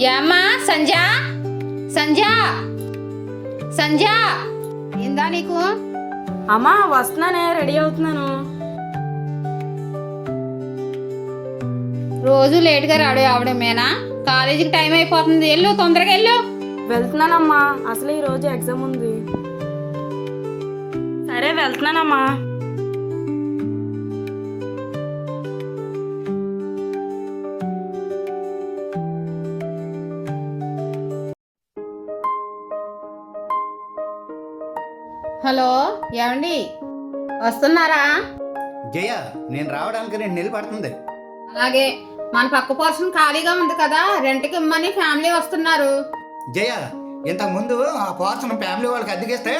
ఏమ్మా సంజ సంజ సంజ ఏందా నీకు? అమ్మా వస్తున్నానే, రెడీ అవుతున్నాను. రోజు లేట్గా రెడీ అవడమేనా? కాలేజీకి టైం అయిపోతుంది, వెళ్ళు తొందరగా వెళ్ళు. వెళ్తున్నానమ్మా, అసలు ఈ రోజు ఎగ్జామ్ ఉంది. సరే వెళ్తున్నానమ్మా. హలో ఏమండి, వస్తున్నారా? జయ, నేను రావడానికి 2 నెలలు పడుతుంది. అలాగే, మన పక్క పోర్షన్ ఖాళీగా ఉంది కదా, రెంట్కి ఇమ్మని ఫ్యామిలీ వస్తున్నారు. జయ, ఇంతకుముందు ఆ పోర్షన్ ఫ్యామిలీ వాళ్ళకి అద్దెకిస్తే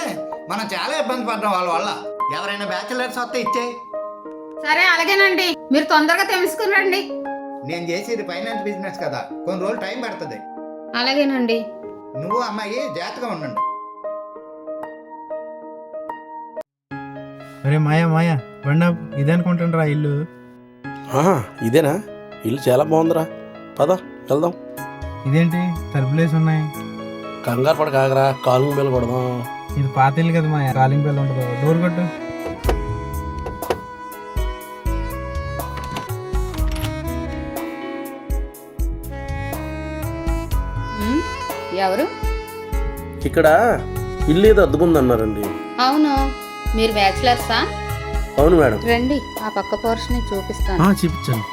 మనం చాలా ఇబ్బంది పడ్డాం వాళ్ళ వల్ల. ఎవరైనా బ్యాచిలర్స్ వస్తే ఇచ్చేయి. సరే అలాగేనండి, మీరు తొందరగా తెలుసుకురండి. నేను చేసేది ఫైనాన్స్ బిజినెస్ కదా, కొన్ని రోజులు టైం పడుతుంది. అలాగేనండి. నువ్వు అమ్మాయి జాగ్రత్తగా ఉండండి. అరే మాయా బండి ఇదే అనుకుంటుండ్రా ఇల్లు. ఇదేనా ఇల్లు? చాలా బాగుందిరా, పద వెళ్దాం. ఇదేంటి తలుపులేసి ఉన్నాయి? కంగారు పడ కాకరా, కాలింగ్ బెల్ కొడదాం. ఇది పాత ఇల్లు కదా మాయా, కాలింగ్ బెల్ ఉండదు. డోర్ కొట్టు. ఎవరు? ఇక్కడ ఇల్లు ఏదో అద్దుకుందన్నారండి. అవును, మీరు బ్యాచిలర్సా? అవును మేడం. రండి, ఆ పక్క పోర్షన్ చూపిస్తాను. చూపించండి.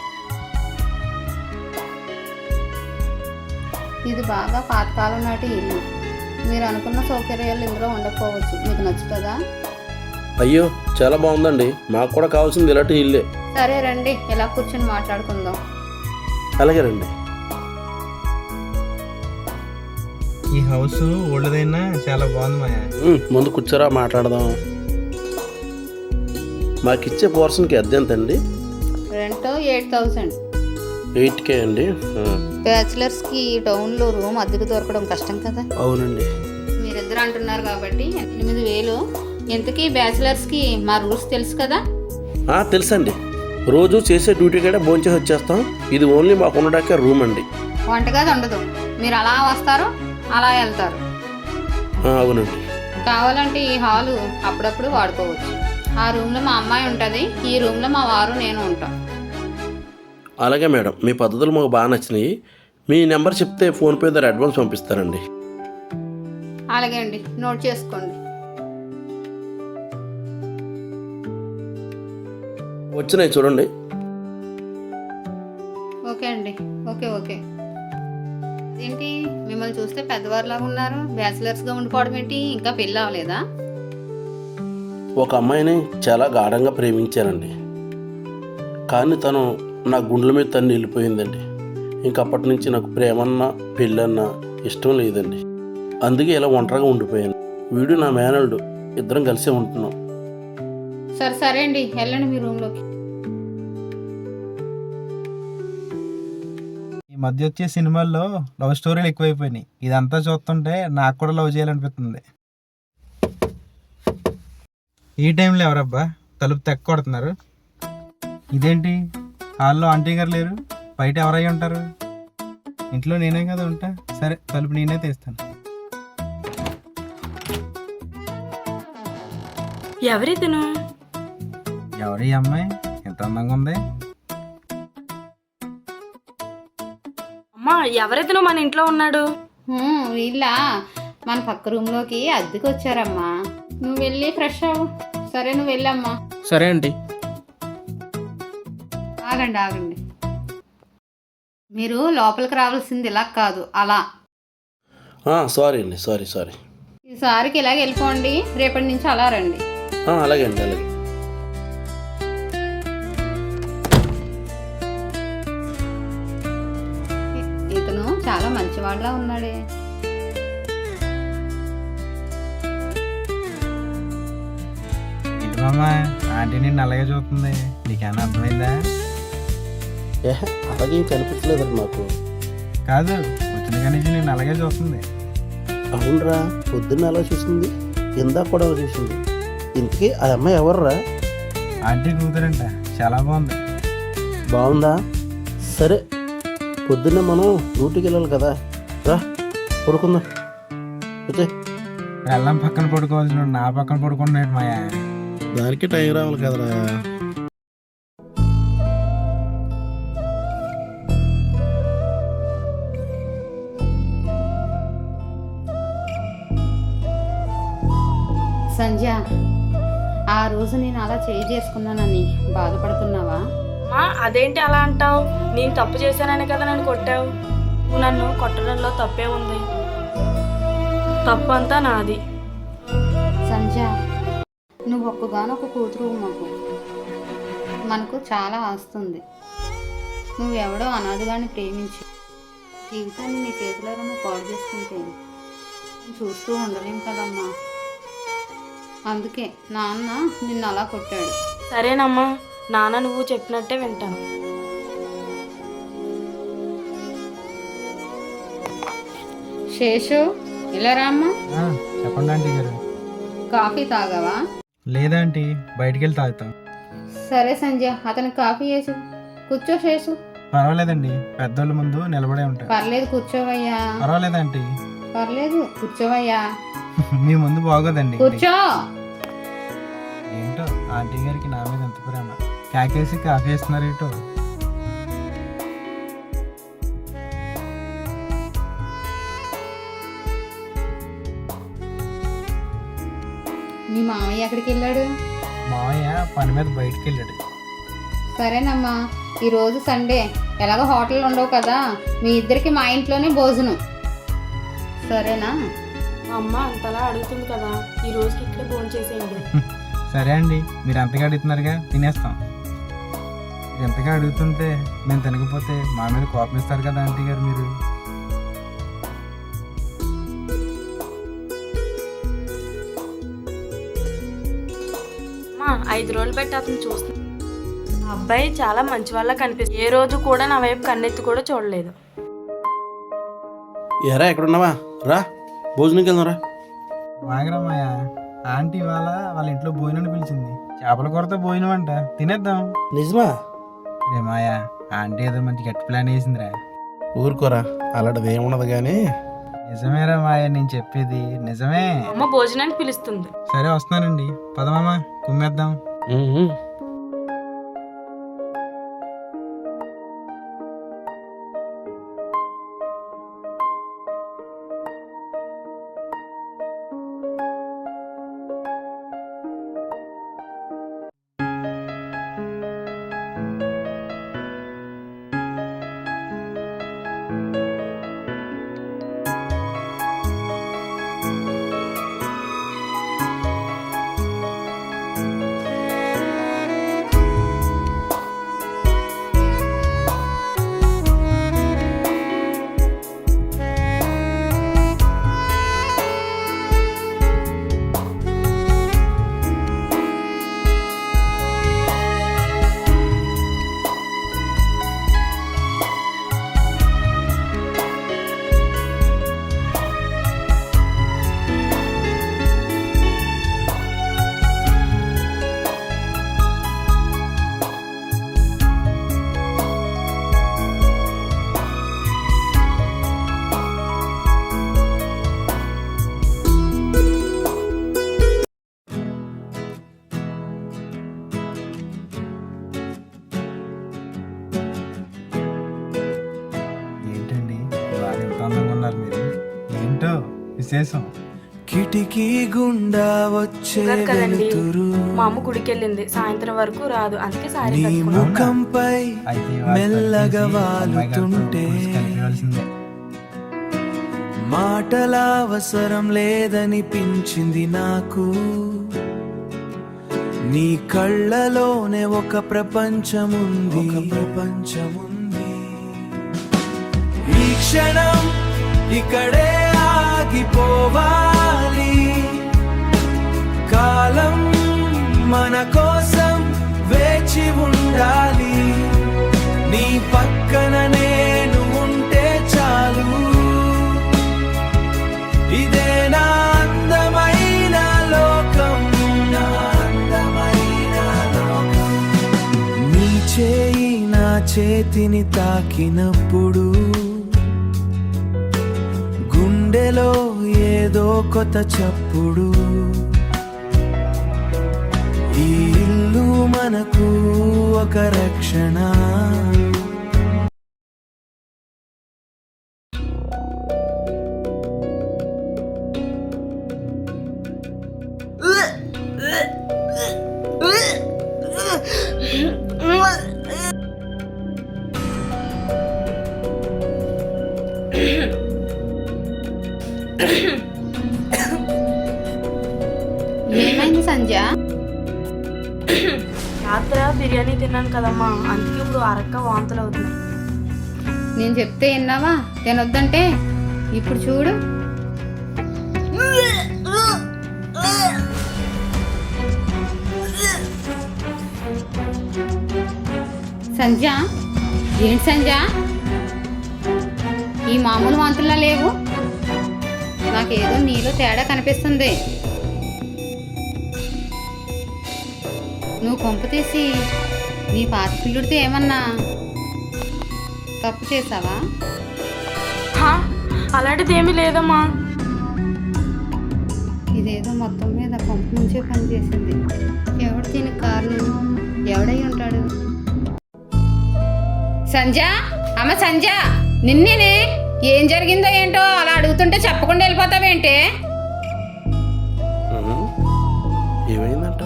ఇది బాగా పాతకాలం నాటి ఇల్లు. మీరు అనుకున్న సౌకర్యాలు ఇందులో ఉండకపోవచ్చు. మీకు నచ్చుతుందా? అయ్యో చాలా బాగుందండి, మాకు కూడా కావాల్సింది ఇలాంటి ఇల్లే. సరే రండి, ఇలా కూర్చొని మాట్లాడుకుందాం. అలాగే రండి. ఈ హౌస్ ఓల్డ్దైనా చాలా బాగుంది మాయా. ముందు కూర్చోరా, మాట్లాడదాం. మాకిచ్చే పోర్షన్కి అద్దె ఎంత అండి? రెంట్ 8,000. 8K అండి. బ్యాచిలర్స్కి టౌన్లో రూమ్ అద్దెకు దొరకడం కష్టం కదా. అవునండి. మీరిద్దరు అంటున్నారు కాబట్టి 8,000. ఇంతకీ బ్యాచిలర్స్కి మా రూల్స్ తెలుసు కదా? తెలుసండి, రోజు చేసే డ్యూటీ కూడా భోంచేసి వచ్చేస్తాం. ఇది ఓన్లీ మాకు ఉండడానికి రూమ్ అండి. వంటగది ఉండదు, మీరు అలా వస్తారు అలా వెళ్తారు. అవునండి. కావాలంటే ఈ హాలు అప్పుడప్పుడు వాడుకోవచ్చు. ఆ రూమ్లో మా అమ్మాయి ఉంటుంది, ఈ రూమ్లో మా వారు నేను ఉంటాం. అలాగే మేడం, మీ పద్ధతులు మాకు బాగా నచ్చినాయి. మీ నెంబర్ చెప్తే ఫోన్పే ద్వారా అడ్వాన్స్ పంపిస్తానండి. అలాగే అండి, నోట్ చేసుకోండి. వచ్చినాయి చూడండి. ఓకే అండి, ఓకే ఓకే. ఏంటి మిమ్మల్ని చూస్తే పెద్దవారిలాగా ఉన్నారు? బ్యాచిలర్స్గా ఉండిపోవడం ఏంటి? ఇంకా పెళ్ళి అవ్వలేదా? ఒక అమ్మాయిని చాలా గాఢంగా ప్రేమించానండి, కానీ తను నా గుండెల మీద తన్ని వెళ్ళిపోయిందండి. ఇంకప్పటి నుంచి నాకు ప్రేమన్నా పెళ్ళన్నా ఇష్టం లేదండి. అందుకే ఇలా ఒంటరిగా ఉండిపోయాను. వీడు నా మేనల్డు, ఇద్దరం కలిసే ఉంటున్నాం. సరే సరే అండి, వెళ్ళండి మీ రూమ్లోకి. ఈ మధ్య వచ్చే సినిమాల్లో లవ్ స్టోరీలు ఎక్కువైపోయినాయి. ఇదంతా చూస్తుంటే నాకు కూడా లవ్ చేయాలనిపిస్తుంది. ఈ టైంలో ఎవరబ్బా తలుపు తెక్క కొడుతున్నారు? ఇదేంటి హాల్లో ఆంటీ గారు లేరు, బయట ఎవరై ఉంటారు? ఇంట్లో నేనే కదా ఉంటా. సరే తలుపు నేనే తీస్తాను. ఎవరి తిను? ఎవరి అమ్మాయి ఎంత అందంగా ఉంది? అమ్మా ఎవరైతే మన ఇంట్లో ఉన్నాడు? వీళ్ళ మన పక్క రూమ్లోకి అద్దెకి వచ్చారమ్మా. నువ్వు వెళ్ళి ఫ్రెష్ అవ్వు. సరే నువ్వు వెళ్ళమ్మా. సరే అండి. ఆగండి ఆగండి, మీరు లోపలికి రావాల్సింది ఇలా కాదు, అలా. సారీ అండి, సారీ. ఈసారికి ఇలాగ వెళ్ళిపోండి, రేపటి నుంచి అలా రండి. అలాగే అండి, అలాగే. ఇతను చాలా మంచివాడిలా ఉన్నాడే. ఏంటి మామా ఆంటీ నిన్ను అలాగే చూస్తుంది, నీకేమైనా అర్థమైందా? అలాగే కనిపించలేదండి నాకు. కాదు, వచ్చిన కానీ నేను అలాగే చూస్తుంది. అవునరా, పొద్దున్న అలా చూసింది, ఇందాక కూడా అలా చూసింది. ఇంతకీ ఆ అమ్మాయి ఎవర్రా? ఆంటీ కూతురంట, చాలా బాగుంది. బాగుందా? సరే, పొద్దున్నే మనం డ్యూటీకి వెళ్ళాలి కదా, రా పడుకుందాం వచ్చే. వెళ్ళం పక్కన పడుకోవాల్సిన నా పక్కన పడుకున్నాడు మాయా. దానికి టైం రావాలి కదరా. సంధ్య, ఆ రోజు నేను అలా చేసుకున్నానని బాధపడుతున్నావా? అమ్మా అదేంటి అలా అంటావు? నేను తప్పు చేశానని కదా నన్ను కొట్టావు. నువ్వు నన్ను కొట్టడంలో తప్పే ఉంది. తప్పు అంతా నాది. సంధ్య, నువ్వు ఒక్కగానొక్క కూతురు మనకు చాలా ఆస్తుంది. నువ్వెవడో అనాథగాన్ని ప్రేమించి జీవితాన్ని నీ చేతులలో నువ్వు పాడు చేసుకుంటే చూస్తూ ఉండలేం కదమ్మా. అందుకే నాన్న నిన్ను అలా కొట్టాడు. సరేనమ్మా, నాన్న నువ్వు చెప్పినట్టే వింటాను. శేషు, ఇలా రామ్మా. చెప్పండి ఆంటీ గారు. కాఫీ తాగావా? లేదా ఆంటీ, బయటికి వెళ్ళి తాగుతాం. సరే సంధ్య, అతనికి కాఫీ వేసు. కూర్చో శేషు. పర్వాలేదండి, పెద్దోళ్ళ ముందు నిలబడే ఉంటారు. పర్లేదు కూర్చోవయ్యా. పర్వాలేదంటీ, పర్లేదు కూర్చోవయ్యా. మీ ముందు బాగోదండి. కూర్చో. ఏంటో ఆంటీ గారికి నా మీద ఎంత ప్రేమ. కాకేసి కాఫీ వేస్తున్నారు ఏంటో. మీ మామయ్య ఎక్కడికి వెళ్ళాడు? మామయ్య పని మీద బయటికి వెళ్ళాడు. సరేనమ్మా, ఈరోజు సండే, ఎలాగో హోటల్ ఉండవు కదా, మీ ఇద్దరికి మా ఇంట్లోనే భోజనం. సరేనా? మా అమ్మ అంతలా అడుగుతుంది కదా, ఈ రోజుకి ఇక్కడే భోజనం చేసేయండి. సరే అండి, మీరు ఎంతగా అడుగుతున్నారుగా, తినేస్తాం. మీరు ఎంతగా అడుగుతుంటే మేము తినకపోతే మా మీద కోపం ఇస్తారు కదా ఆంటీ గారు మీరు. అమ్మా 5 రోజులు బట్టి అతను చూస్తున్నా. ఆ అబ్బాయి చాలా మంచి వాళ్ళ కనిపిస్తుంది. ఏ రోజు కూడా నా వైపు కన్నెత్తి కూడా చూడలేదు. ఎరా ఎక్కడున్నావా? రా భోజనంకి వెళ్దాం రా. వాగరమ్మయ్య, ఆంటీ వాళ్ళ ఇంట్లో భోజనం పిలిచింది. చేపల కూరతో భోజనం అంట, తినేద్దాం. నిజమా? రే మాయా, ఆంటీ ఏదో మంచి గట్టి ప్లాన్ వేసిందిరా. ఊరుకోరా, అలాంటిది ఏమున్నది కానీ. నిజమేరా మాయా, నేను చెప్పేది నిజమే. అమ్మ భోజనానికి పిలుస్తుంది. సరే వస్తున్నానండి, పదమామా కుమ్మేద్దాం. ఏంటండి ఇవాళ ఎంత అందంగా ఉన్నారు మీరు, ఏంటో విశేషం? కిటికీ గుండా వచ్చే ఉగాది కదండి, వెలుతురు మా అమ్మ గుడికి వెళ్ళింది, సాయంత్రం వరకు రాదు, అందుకే సారీ నీ కట్టుకున్నాను. ముఖంపై అయితే ఇవాళ మెల్లగా కలిపేసి అమ్మాయి గారితో వాలుతుంటే పులుసు కలిపేయాల్సిందే. మాటల అవసరం లేదనిపించింది నాకు. నీ కళ్ళలోనే ఒక ప్రపంచముంది. ఈ క్షణం ఇక్కడే ఆగిపోవాలి. కాలం మన కోసం వేచి ఉండాలి. నీ పక్కన నేను ఉంటే చాలు. ఇదే నా అందమైన లోకం, నా అందమైన లోకం. నీ చేయి నా చేతిని తాకినప్పుడు గుండెలో ఏదో కొత్త చప్పుడు. ఈ ఇల్లు మనకు ఒక రక్షణ. ఏమైంది సంధ్య? రాత్రి బిర్యానీ తిన్నాను కదమ్మా, అందుకే ఇప్పుడు అరక్క వాంతులు అవుతున్నాయి. నేను చెప్తే విన్నావా? తినొద్దంటే ఇప్పుడు చూడు. సంధ్య, ఏంటి సంధ్య? ఈ మామూలు వాంతుల్లా లేవు. నాకేదో నీలో తేడా కనిపిస్తుంది. నువ్వు కొంప తీసి నీ పాత పిల్లుడితో ఏమన్నా తప్పు చేసావా? అలాంటిది ఏమీ లేదమ్మా. ఇదేదో మొత్తం మీద కొంప నుంచే పనిచేసింది. ఎవడు దీనికి కారణం? ఎవడై ఉంటాడు? సంధ్య, అమ్మ సంధ్య, నిన్నేనే. ఏం జరిగిందో ఏంటో అలా అడుగుతుంటే చెప్పకుండా వెళ్ళిపోతావేంటి? ఏమైందంట?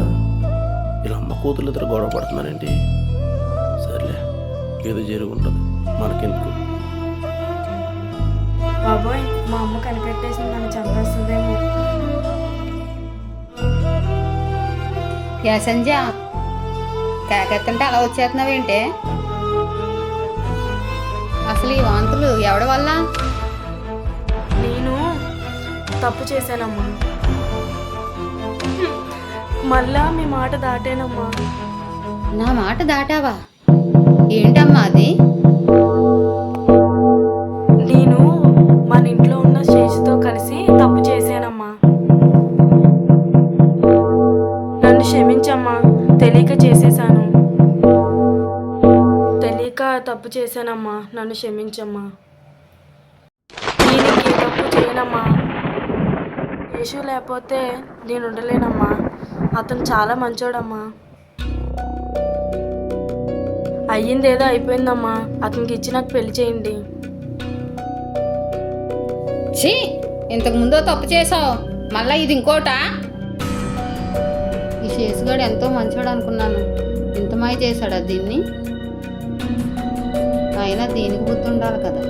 ఇలా అమ్మ కూతురు ఇద్దరు గొడవ పడుతున్నారేంటి? సర్లే, ఏదో జరుగుంటుంది, మనకెందుకు. బాబోయ్, మా అమ్మ కనిపెట్టేసి నన్ను చంపేస్తుందేమో. యా సంధ్య, కేకెత్తుంటే అలా వచ్చేస్తున్నావేంటి? అసలు ఈ వాంతులు ఎవడి వల్ల? నేను తప్పు చేశానమ్మా. మళ్ళా మీ మాట దాటానమ్మా. నా మాట దాటావా? ఏంటమ్మా అది? నేను మన ఇంట్లో ఉన్న శేషుతో కలిసి తప్పు చేశానమ్మా. నన్ను క్షమించమ్మా, తెలియక చేసేసాను. తెలియక తప్పు చేశానమ్మా, నన్ను క్షమించమ్మా. నేను ఏ తప్పు చేయనమ్మా. శేషు లేకపోతే నేను ఉండలేనమ్మా. అతను చాలా మంచోడమ్మా. అయ్యిందేదో అయిపోయిందమ్మా. అతనికి ఇచ్చి నాకు పెళ్లి చేయండి. ఛీ, ఇంతకు ముందో తప్పు చేసావు, మళ్ళా ఇది ఇంకోటా? ఈ శేషుగాడు ఎంతో మంచోడు అనుకున్నాను. ఇంత మాయ చేశాడా దీన్ని? అయినా దీనికి బుద్ధి ఉండాలి కదా.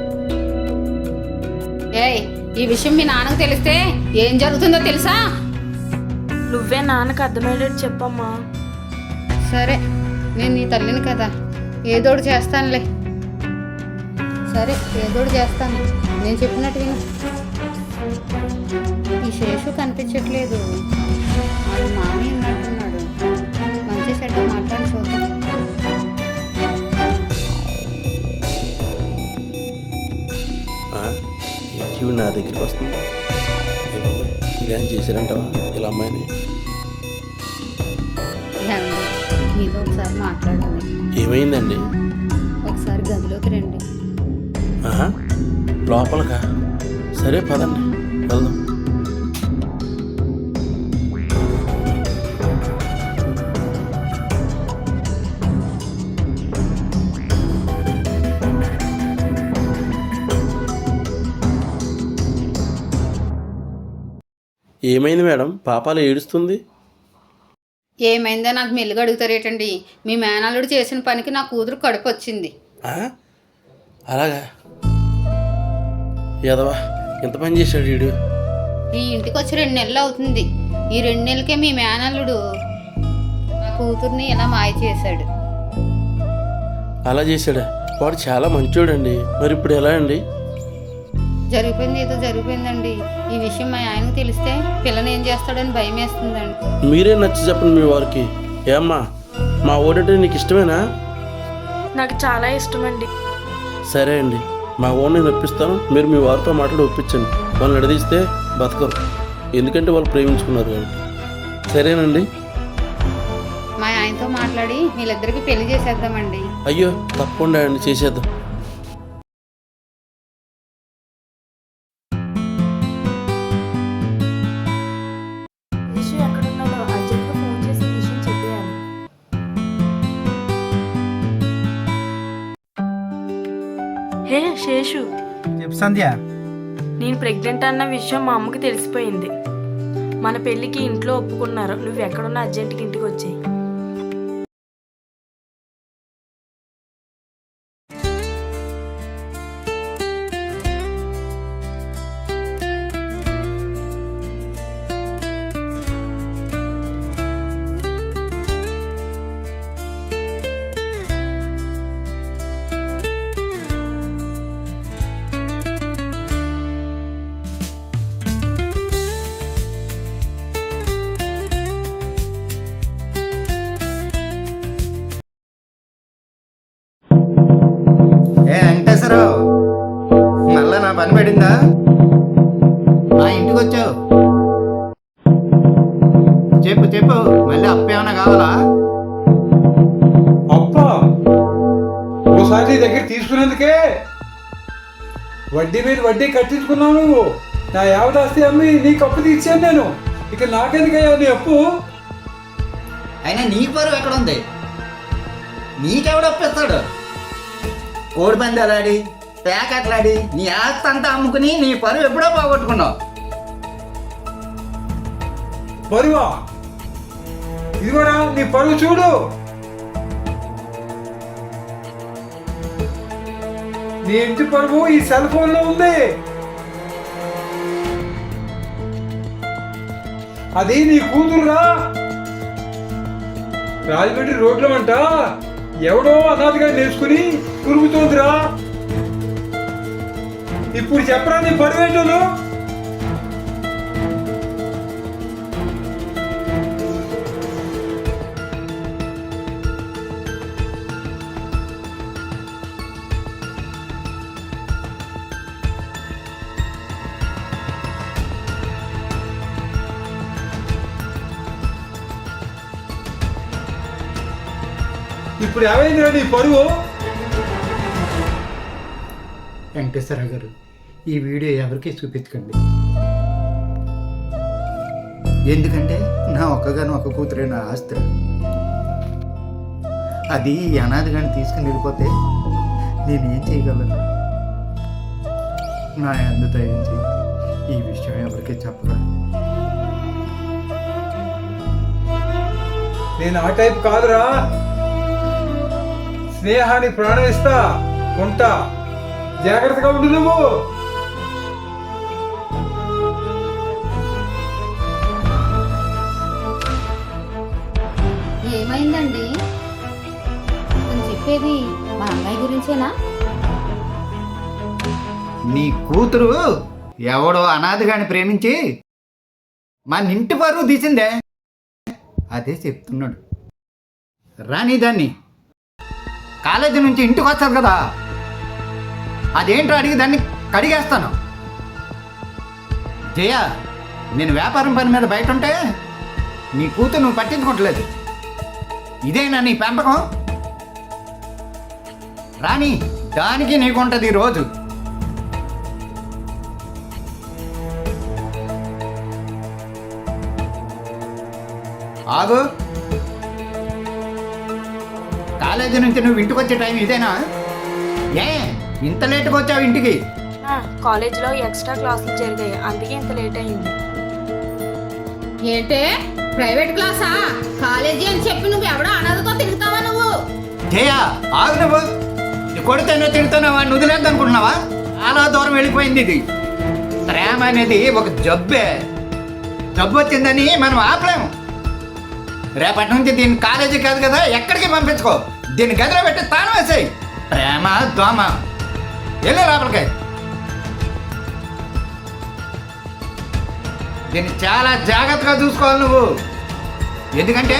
ఏయ్, ఈ విషయం మీ నాన్నకు తెలిస్తే ఏం జరుగుతుందో తెలుసా? నువ్వే నాన్నకు అర్థమయ్యేటట్టు చెప్పమ్మా. సరే, నేను నీ తల్లిని కదా, ఏదోడు చేస్తానులే. సరే, ఏదోడు చేస్తాను. నేను చెప్పినట్టు విను. ఈ శేషు కనిపించట్లేదు. వాడు మామి ఉన్నట్టున్నాడు. మంచి చెడ్డ మాట్లాడి చూద్దాం. ఏంటి నా దగ్గరికి వస్తుంది? ఇలా చేశారంటావా ఇలా అమ్మాయిని? ఏమండి, మీతో ఒకసారి మాట్లాడాలి. ఏమైందండి? ఒకసారి గదిలోకి రండి. లోపలకా? సరే పదండి, వెళ్దాం. ఏమైంది మేడం? పాపాలు ఏడుస్తుంది. ఏమైందో నాకు మెల్లుగా అడుగుతారేటండి? మీ మేనల్లుడు చేసిన పనికి నా కూతురు కడుపు వచ్చింది. అలాగా? యాదవా, ఎంత పని చేశాడు వీడు? ఈ ఇంటికి వచ్చి 2 నెలలు అవుతుంది. ఈ 2 నెలలకే మీ మేనల్లుడు నా కూతుర్ని ఇలా మాయ చేశాడు. అలా చేశాడా? వాడు చాలా మంచోడండి. మరి ఇప్పుడు ఎలా అండి? జరిగిపోయింది ఏదో జరిగిపోయిందండి. ఈ విషయం మా ఆయనకు తెలిస్తే పిల్లని ఏం చేస్తాడని భయం వేస్తుందండి. మీరే నచ్చి చెప్పండి మీ వారికి. ఏమ్మా, మా ఓడంటే నీకు ఇష్టమేనా? నాకు చాలా ఇష్టమండి. సరే అండి, మా ఓడిని నొప్పిస్తాను. మీరు మీ వారితో మాట్లాడి ఒప్పించండి. వాళ్ళని నడిస్తే బతకరు, ఎందుకంటే వాళ్ళు ప్రేమించుకున్నారు కాబట్టి. సరేనండి? మా ఆయనతో మాట్లాడి వీళ్ళిద్దరికి పెళ్లి చేసేద్దామండి. అయ్యో, తప్పకుండా అండి, చేసేద్దాం. హే శేషు, చెప్పు సంధ్య. నేను ప్రెగ్నెంట్ అన్న విషయం మా అమ్మకి తెలిసిపోయింది. మన పెళ్ళికి ఇంట్లో ఒప్పుకున్నారు. నువ్వు ఎక్కడున్నా అర్జెంట్కి ఇంటికి వచ్చేయి. ఏ వెంకటేశ్వరరావు, మళ్ళా నా పని పడిందా? నా ఇంటికి వచ్చావు, చెప్పు చెప్పు, మళ్ళీ అప్పు ఏమైనా కావాలా? అబ్బా, ఓసారి నీ దగ్గర తీసుకునేందుకే వడ్డీ మీద వడ్డీ కట్టించుకున్నావు నువ్వు. నా యావదాస్తి అమ్మి నీకు అప్పు తీర్చాను నేను. ఇక నాకెందుకయ్యా నీ అప్పు? అయినా నీకు పరువు ఎక్కడ ఉంది? నీకెవడు అప్పిస్తాడు? కోడి పందాలాడి పేకట్లాడి నీ ఆస్తి అంతా అమ్ముకుని నీ పరువు ఎప్పుడో పోగొట్టుకున్నావు. పరువా? ఇది కూడా నీ పరువు చూడు. నీ ఇంటి పరువు ఈ సెల్ ఫోన్ లో ఉంది. అది నీ కూతురురా. రాజమండ్రి రోడ్ల అంట ఎవడో అనాథగా నేర్చుకుని తిరుగుతోందిరా. ఇప్పుడు చెప్పరా నీ పరువేంటో? ఇప్పుడు ఏమైందిరా నీ పరువు? వెంకటేశ్వరరావు గారు, ఈ వీడియో ఎవరికి చూపించకండి. ఎందుకంటే నా ఒక్కగాను ఒక కూతురే నా ఆస్తి. అది అనాథగాని తీసుకుని వెళ్ళిపోతే నేనేం చేయగలను? నా అందు దయించి ఈ విషయం ఎవరికి చెప్పరా. నేను ఆ టైప్ కాదురా. స్నేహాన్ని ప్రాణం ఇస్తా ఉంటా. జాగ్రత్తగా ఉండు నువ్వు. ఏమైందండి? నేను చెప్పేది మా అమ్మాయి గురించేనా? నీ కూతురు ఎవడో అనాథగాని ప్రేమించి మన ఇంటి పరువు తీసిందే, అదే చెప్తున్నాడు. రాని దాన్ని కాలేజీ నుంచి ఇంటికి వస్తుంది కదా, అదేంటో అడిగి దాన్ని కడిగేస్తాను. జయ, నేను వ్యాపారం పని మీద బయట ఉంటే నీ కూతురు నువ్వు పట్టించుకోవట్లేదు. ఇదేనా నీ పెంపకం? రాని, దానికి నీకుంటుంది రోజు. ఆగు, కాలేజీ నుంచి నువ్వు ఇంటికి వచ్చే టైం ఇదేనా? ఏ ఇంత లేట్గా వచ్చావు ఇంటికి? కాలేజీలో ఎక్స్ట్రా క్లాసులు జరిగాయి, అందుకే ఇంత లేట్ అయింది. ఏంటే ప్రైవేట్ క్లాసా? కాలేజీ అని చెప్పి నువ్వు ఎవడో అనాథతో తిరుగుతావా నువ్వు? జయ, ఆగు నువ్వు. నీ కొడితేనే తిరుగుతావు, వాడిని వదిలేద్దనుకుంటున్నావా? చాలా దూరం వెళ్ళిపోయింది ఇది. ప్రేమ అనేది ఒక జబ్బే. జబ్బు వచ్చిందని మనం ఆపలేము. రేపటి నుంచి దీన్ని కాలేజీ కాదు కదా, ఎక్కడికి పంపించుకో. దీన్ని గదిలో పెట్టి తాను వేసాయి. ప్రేమ దోమ, వెళ్ళే లోపలికి. దీన్ని చాలా జాగ్రత్తగా చూసుకోవాలి నువ్వు. ఎందుకంటే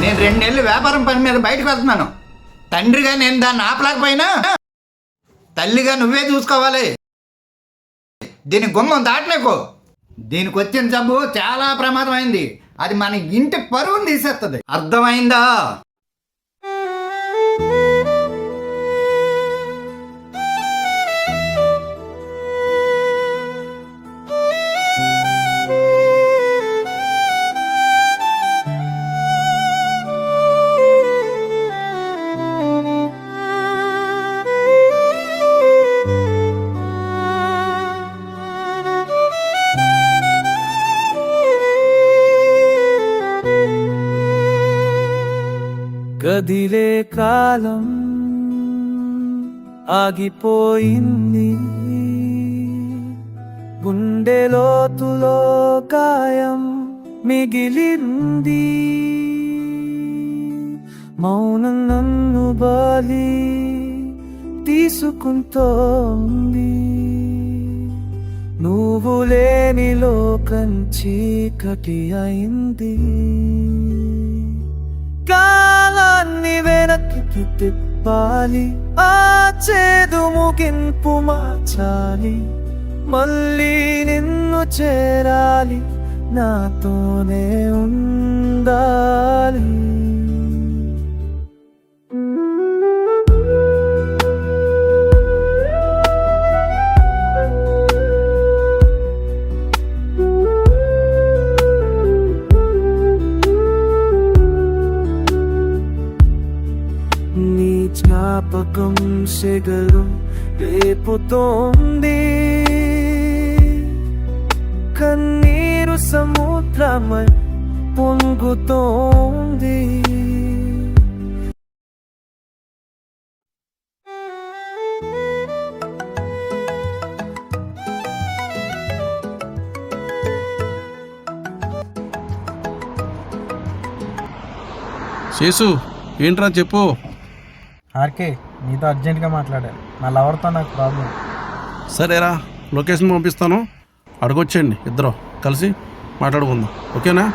నేను 2 నెలలు వ్యాపారం పని మీద బయటకు వెళ్తున్నాను. తండ్రిగా నేను దాన్ని ఆపలేకపోయినా తల్లిగా నువ్వే చూసుకోవాలి. దీని గుమ్మం దాటలేకో. దీనికి వచ్చిన జబ్బు చాలా ప్రమాదమైంది. అది మన ఇంటి పరువును తీసేస్తుంది. అర్థమైందా? కదిలే కాలం ఆగిపోయింది, గుండె లోతులో గాయం మిగిలింది. మౌనం నన్ను బాలి తీసుకుంటోంది, నువ్వు లేని లోకం చీకటి అయింది. కాలాన్ని వెనక్కి తిప్పాలి, ఆ చేదు ముగింపు మార్చాలి, మళ్ళీ నిన్ను చేరాలి, నాతోనే ఉండాలి. నీ జ్ఞాపకం సెగలు రేపుతోంది, కన్నీరు సముద్రమై పొంగుతోంది. శేషు, ఏంట్రా చెప్పు. ఆర్కే, నీతో అర్జెంటుగా మాట్లాడాలి. నా లవర్తో నాకు ప్రాబ్లం. సరేరా, లొకేషన్ పంపిస్తాను, అడగొచ్చేయండి, ఇద్దరు కలిసి మాట్లాడుకుందాం, ఓకేనా?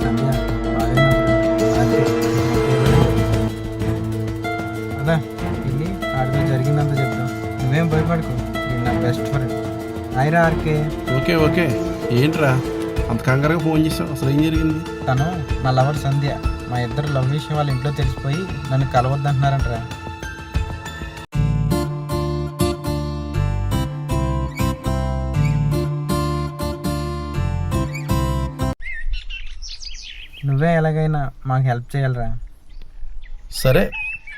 సంధ్య, అదా వెళ్ళి ఆడితో జరిగిందంతా చెప్తాం. నువ్వేం భయపడుకో, ఇది నా బెస్ట్ ఫ్రెండ్. హాయ్రా ఆర్కే. ఓకే ఓకే, ఏంట్రా అంత కంగారుగా ఫోన్ చేసావు, అసలు ఏం జరిగింది? తను నా లవర్ సంధ్య. మా ఇద్దరు లవ్ విషయం వాళ్ళ ఇంట్లో తెలిసిపోయి నన్ను కలవద్దంటున్నారంటరా. నువ్వే ఎలాగైనా మాకు హెల్ప్ చేయాలరా. సరే,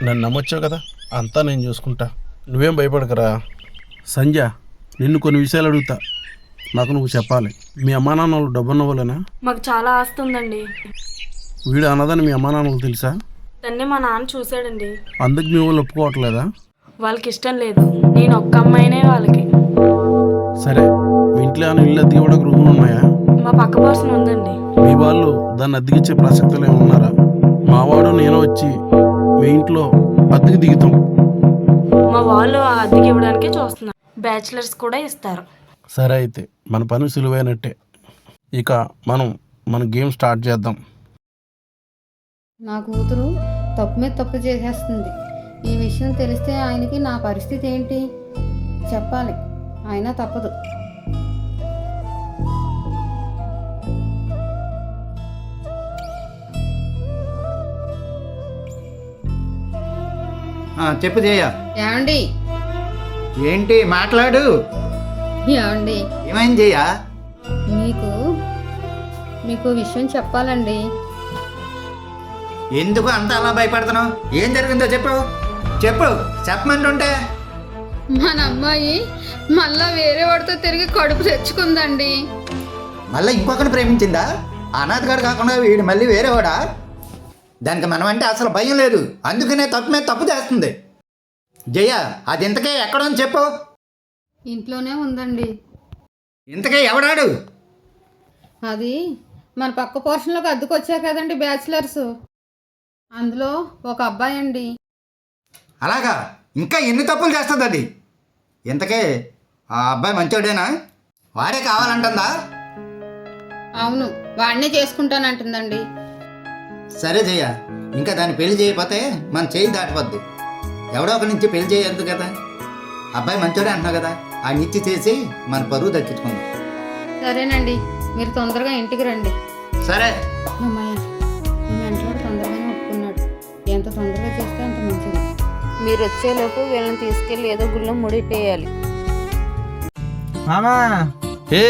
నన్ను నమ్మొచ్చావు కదా, అంతా నేను చూసుకుంటా, నువ్వేం భయపడకరా. సంధ్య, నిన్ను కొన్ని విషయాలు అడుగుతా, నాకు నువ్వు చెప్పాలి. మీ అమ్మా నాన్న వాళ్ళు డబ్బున్న వాళ్ళేనా? మాకు చాలా ఆస్తి ఉందండి. వీడు అన్నదని మీ అమ్మా నాన్నలు తెలుసా? దాన్ని మా నాన్న చూశాడండి. అందుకు మీ వాళ్ళు ఒప్పుకోవట్లేదా? వాళ్ళకి ఇష్టం లేదు, నేను ఒక్క అమ్మాయినే వాళ్ళకి. సరే, మీ ఇంట్లో ఏమైనా ఇల్లు అద్దెకి కూడా రూములు ఉన్నాయా? మా పక్క పర్సన్ ఉందండి. మీ వాళ్ళు దాన్ని అద్దెకిచ్చే ప్రసక్తులు ఏమి ఉన్నారా? మావాడు నేను వచ్చి మీ ఇంట్లో అద్దెకి దిగుతాం. మా వాళ్ళు ఆ అద్దెకి ఇవ్వడానికే చూస్తున్నారు, బ్యాచిలర్స్ కూడా ఇస్తారు. సరే, అయితే మన పని సులువైనట్టే. ఇక మన గేమ్ స్టార్ట్ చేద్దాం. నా కూతురు తప్పు మీద తప్పు చేసేస్తుంది. ఈ విషయం తెలిస్తే ఆయనకి నా పరిస్థితి ఏంటి చెప్పాలి, అయినా తప్పదు. చెప్పు జయ. ఏమండి? ఏంటి మాట్లాడు. ఏమండి? ఏమైంది జయ? మీకు విషయం చెప్పాలండి. ఎందుకు అంత అలా భయపడుతున్నావు? ఏం జరిగిందో చెప్పు చెప్పు, చెప్పమంటుంటే. మన అమ్మాయి మళ్ళా వేరే వాడితో తిరిగి కడుపు తెచ్చుకుందండి. మళ్ళీ ఇంకొకరిని ప్రేమించిందా? అనాథగాడు కాకుండా వీడు మళ్ళీ వేరేవాడా? దానికి మనం అంటే అసలు భయం లేదు, అందుకనే తప్పు మీద తప్పు చేస్తుంది. జయ, అది ఇంతకే ఎక్కడని చెప్పు. ఇంట్లోనే ఉందండి. ఇంతకే ఎవడాడు? అది మన పక్క పోర్షన్లోకి అద్దెకొచ్చా కదండి బ్యాచిలర్స్, అందులో ఒక అబ్బాయి అండి. అలాగా? ఇంకా ఎన్ని తప్పులు చేస్తుంది అది? ఇంతకే ఆ అబ్బాయి మంచోడేనా? వాడే కావాలంటుందా? అవును, వాడినే చేసుకుంటానంటుందండి. సరే జయ, ఇంకా దాన్ని పెళ్లి చేయకపోతే మన చేయి దాటిపోద్ది. ఎవడో ఒక నుంచి పెళ్లి చేయొద్దు కదా. అబ్బాయి మంచోడే అంటున్నావు కదా, ఆ నిచ్చి చేసి మన పరువు దక్కించుకుందాం. సరేనండి, మీరు తొందరగా ఇంటికి రండి. సరే. అమ్మాయ, మీ వెంటలో తొందరగానే ఒప్పుకున్నాడు. ఎంత తొందరగా చేస్తే అంత మంచిది. మీరు వచ్చేలోపు వీళ్ళని తీసుకెళ్ళి ఏదో గుళ్ళో ముడిట్టేయాలి. మామా ఏ